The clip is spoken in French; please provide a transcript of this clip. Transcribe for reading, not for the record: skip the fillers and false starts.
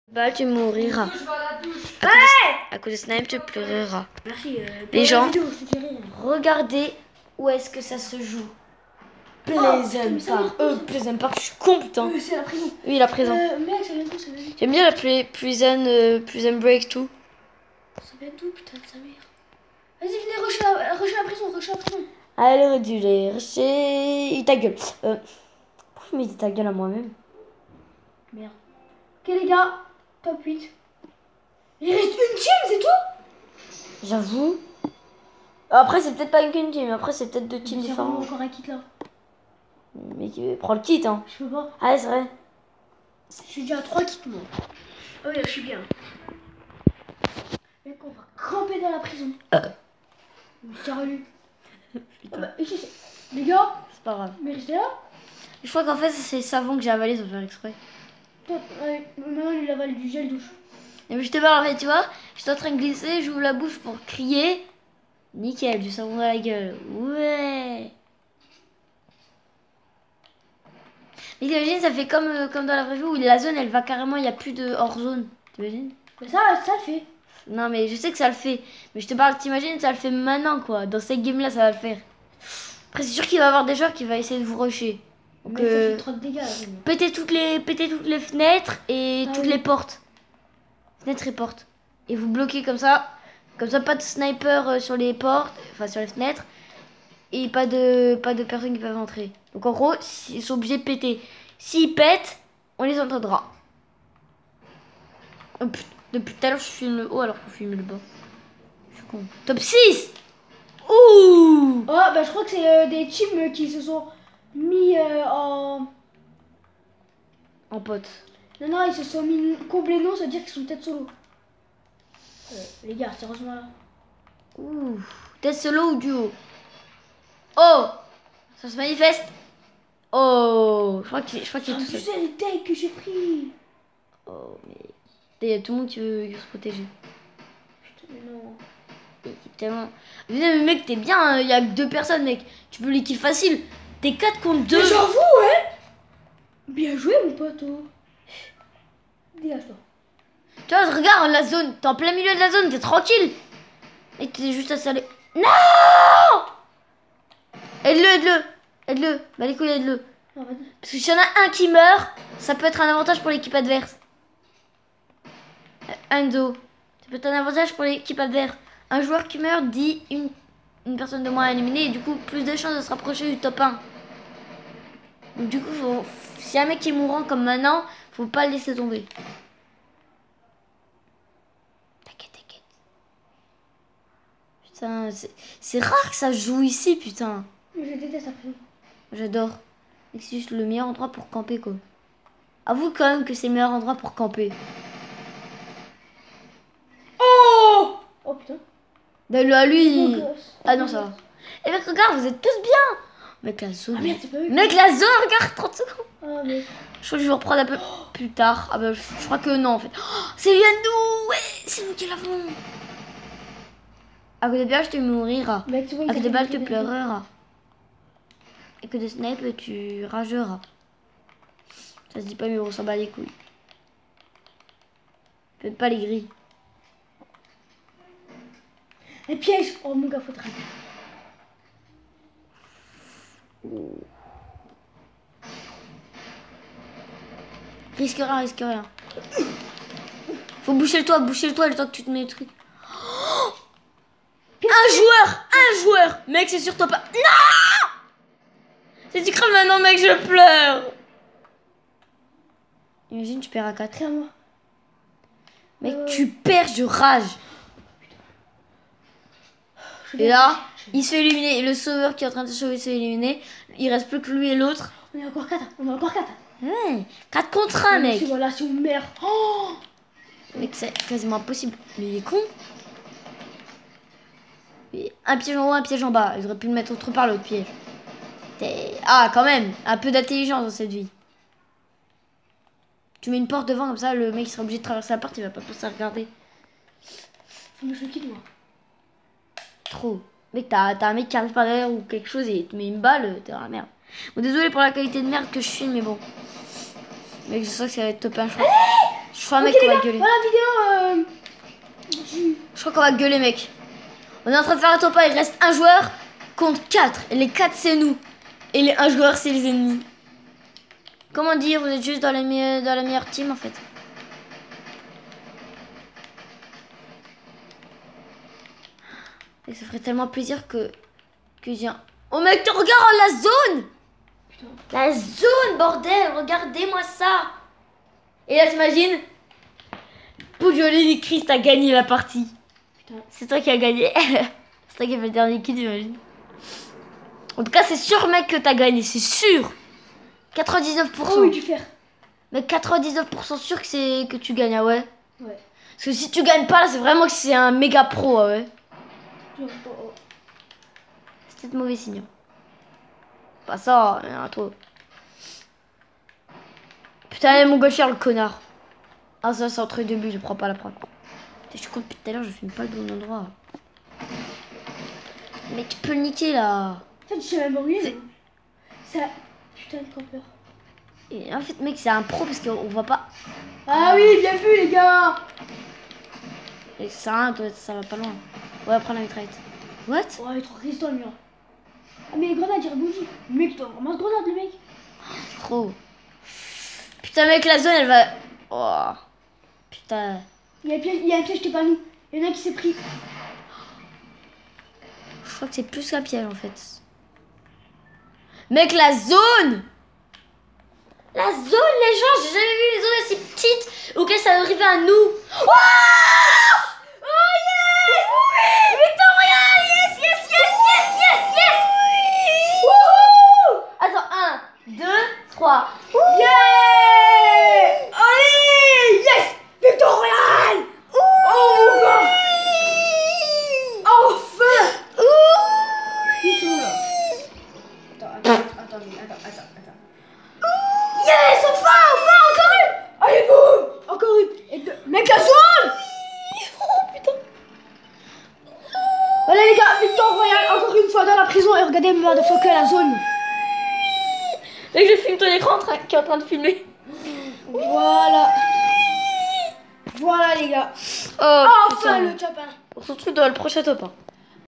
Bah, tu mouriras. Je vais à la douche. À cause de Snipe, tu pleureras. Merci. Les gens, vidéo, je te dirai. regardez où est-ce que ça se joue. putain, Pleasant mais ça Park. marche pas, ça. Pleasant Park, je suis con, putain. C'est la prison. Oui, la prison. Mec, ça vient d'où, ça vient d'où? J'aime bien l'appeler Prison Break, tout. Ça vient d'où, putain de sa mère? Vas-y, venez, rusher la prison, rusher la prison. Allez, du lait, et ta gueule. Pourquoi je me dis ta gueule à moi-même? Merde. Ok, les gars, top 8. Il reste une team, c'est tout? J'avoue. Après, c'est peut-être pas une team, après, c'est peut-être deux teams C'est différents. encore un kit là. Mais prends le kit, hein. Je peux pas. Ah, ouais, c'est vrai. Je suis déjà à 3 kits, moi. Oh, là, je suis bien. Mec, on va camper dans la prison. Sérieux. Putain. Oh, bah, ici, les gars, C'est pas grave. mais restez là. Je crois qu'en fait, c'est le savon que j'ai avalé sans faire exprès. Toi, maintenant, il avale du gel douche. Mais je te parle, en fait, tu vois, j'étais en train de glisser, j'ouvre la bouche pour crier. Nickel, du savon dans la gueule. Ouais. Mais t'imagines, ça fait comme dans la vraie vie où la zone, elle va carrément, il n'y a plus de hors-zone. T'imagines? Mais ça le fait. Non, mais je sais que ça le fait. Mais je te parle, t'imagines, ça le fait maintenant, quoi. Dans cette game-là, ça va le faire. Après, c'est sûr qu'il va y avoir des joueurs qui vont essayer de vous rusher. Donc, Mais ça fait trop de dégâts. Là, pétez toutes les fenêtres et Ah toutes oui. les portes. Fenêtres et portes. Et vous bloquez comme ça. Comme ça, pas de sniper sur les portes, enfin sur les fenêtres. Et pas de personnes qui peuvent entrer. Donc en gros, ils sont obligés de péter. S'ils pètent, on les entendra. Oh, putain, depuis tout à l'heure, je filme le haut alors qu'on filme le bas. Je suis con. Top 6. Ouh. Oh, bah je crois que c'est des teams qui se sont mis en... En pote. Non, non, ils se sont mis complètement, ça veut dire qu'ils sont peut-être solo. Les gars, sérieusement là. Ouh. T'es solo ou duo? Oh. Ça se manifeste. Oh. Je crois qu'il est tout Tu seul. sais les takes que j'ai pris. Oh, mais... Il y a tout le monde qui veut se protéger. Putain, mais non. Et tellement... Mais mec, t'es bien, il y a que 2 personnes, mec. Tu peux les kill facile. T'es 4 contre 2. Mais j'avoue, ouais. Bien joué, mon pote. Dégage-toi. Tu vois, regarde la zone. T'es en plein milieu de la zone, t'es tranquille. Et t'es juste installé. Non. Aide-le. Aide-le. Bah les couilles, aide-le. Non, vas-y. Parce que s'il y en a un qui meurt, ça peut être un avantage pour l'équipe adverse. Enzo. Ça peut être un avantage pour l'équipe adverse. Un joueur qui meurt dit une personne de moins à éliminer et du coup plus de chances de se rapprocher du top 1. Donc du coup, si un mec est mourant comme maintenant, faut pas le laisser tomber. T'inquiète. Putain, c'est rare que ça joue ici, putain. Mais je déteste la prison. J'adore. C'est juste le meilleur endroit pour camper, quoi. Avoue quand même que c'est le meilleur endroit pour camper. Oh. Oh putain. Donne-le à lui. Mon gosse. Ah non, ça va. Et mec, regarde, vous êtes tous bien. Mec, la zone. Ah merde, c'est pas eux. Mec, la zone, regarde, 30 secondes. Ah mais... Je crois que je vais reprendre un peu plus tard. Ah bah, je crois que non, en fait. Oh, c'est Yannou. Ouais, c'est nous qui l'avons. À côté de Biage, tu mouriras. Mec, tu vois, À côté de ils balle, tu ont- pleureras. Et que de snipe, tu rageras. Ça se dit pas, mais on s'en bat les couilles. Faites pas les grilles. Un piège. Oh mon gars, faut te rappeler. Risque rien. Faut boucher le toit le temps que tu te mets les trucs. Oh, un joueur. Mec, c'est sur toi pas. Non! Si tu crames maintenant, mec, je pleure. Imagine, tu perds à 4. C'est à moi. Mec, tu perds, je rage. Et là, il se fait éliminer. Le sauveur qui est en train de se sauver se fait éliminer. Il reste plus que lui et l'autre. On est encore 4. On est encore 4. Ouais, 4 contre 1, mec. Voilà, c'est une merde. Oh. Mec, c'est quasiment impossible. Mais il est con. Et un piège en haut, un piège en bas. Ils auraient pu le mettre autre part, l'autre piège. Ah, quand même. Un peu d'intelligence dans cette vie. Tu mets une porte devant, comme ça, le mec il sera obligé de traverser la porte. Il va pas penser à regarder. Faut que je le quitte, moi. Trop. Mec, t'as un mec qui arrive par derrière ou quelque chose et il te met une balle. T'es dans la merde. Bon, désolé pour la qualité de merde que je filme, mais bon. Mec, je sens que ça va être top 1, je crois. Je crois, Ok mec, les qu'on va gars, gueuler. voilà la vidéo. Je crois qu'on va gueuler, mec. On est en train de faire un top 1. Il reste un joueur contre 4. Et les 4, c'est nous. Et les 1 joueur, c'est les ennemis. Comment dire, vous êtes juste dans la meilleure team, en fait. Et ça ferait tellement plaisir que j'ai un... Oh mec, tu regardes la zone. Putain. La zone, bordel. Regardez-moi ça. Et là, t'imagines, Poujoli Chris, t'as gagné la partie. Putain. C'est toi qui as gagné. C'est toi qui as fait le dernier kill, j'imagine. En tout cas, c'est sûr, mec, que t'as gagné. C'est sûr. 99%. Oh oui, du fer. Mais 99% sûr que tu gagnes, ah ouais. Ouais. Parce que si tu gagnes pas, là, c'est vraiment que c'est un méga pro, ah ouais. C'est peut-être mauvais signe. Pas ça, mais un trop. Putain, mon gauchère, le connard. Ah, ça, c'est entre les deux buts, je prends pas la prendre. Je suis con depuis tout à l'heure, je filme pas le bon endroit. Mais tu peux le niquer, là. En fait, je sais même pas où il est. Ça... Putain, de campeur. Et en fait, mec, c'est un pro parce qu'on voit pas. Ah oui, bien vu, les gars. Et ça va pas loin. Ouais, prends la mitraillette. What? Oh, il est trop résistant, le mur. Ah, mais les grenades, il rebondit. Le mec, il doit vraiment se grenade, le mec. Trop. Putain, mec, la zone, elle va... Oh. Putain. Il y a un piège qui est pas nous. Il y en a qui s'est pris. Je crois que c'est plus qu'un piège, en fait. Mec, la zone! La zone, les gens, j'ai jamais vu une zone aussi petite auquel ça arrivait à nous. Oh, oh yes! Oui! Victoria! Yes, yes, yes, yes, yes, yes! Oui! Wouhou! Attends, 1, 2, 3. Yeah! Allez! Yes! Victor Royal! Oh mon gars! Enfin! Ils sont là. Attends. Yes! Enfin, encore une! Allez, boum! Encore une! Et deux. Mec, la zone! Oh putain! Voilà les gars, Victor Royal, encore une fois dans la prison et regardez motherfucker la zone. Mec, je filme ton écran qui est en train de filmer. Voilà. Voilà les gars. Oh, Enfin putain. le top 1. On se retrouve dans le prochain top 1.